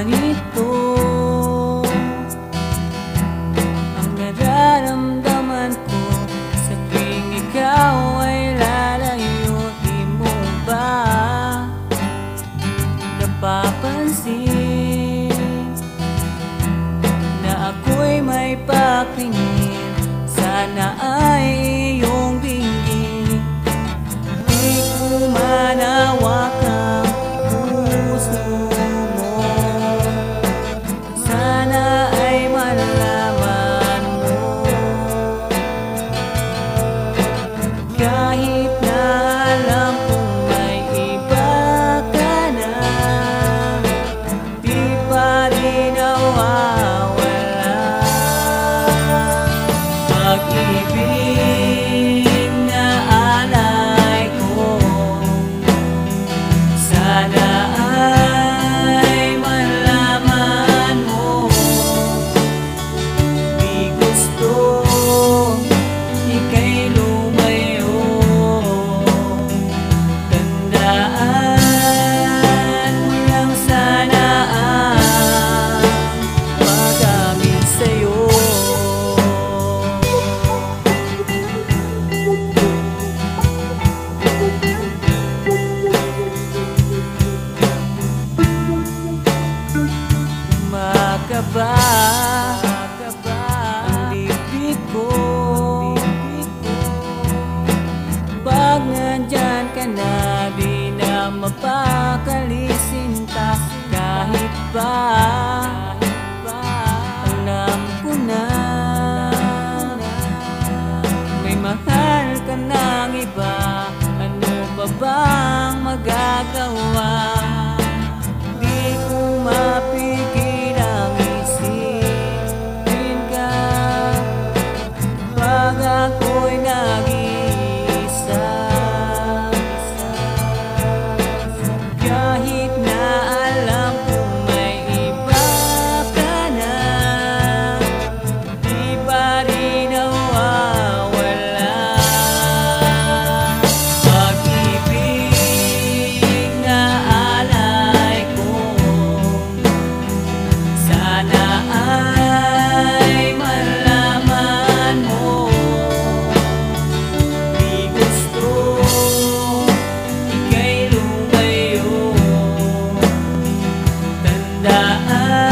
ganito ang nararamdaman ko sa tuwing ikaw ay lalayo. Di mo ba napapansin na ako'y may pakingin? Sana ay iyong dinggin. Di ko manawak ang puso mo. Sana ay malalaman mo, kahit na alam kong may iba ka na, di pa rin nawawala. Pag-ibig na alay ko, sana ay malaman mo. Di gusto ika'y lumayo. Tandaan mo lang sana ang pag-amin sa'yo. Makaba ang bibig ko pag nandyan ka na, di na mapakalisinta. Kahit ba alam ko na may mahal ka ng iba, ano pa bang magagawa? Di ko mapigil ang isipin ka pag ako'y nag-iisa. Kahit na alam kong may iba ka na, di pa rin nawawala. Pag-ibig na alay ko, sana ay malaman mo. Di gusto ika'y lumayo. Tandaan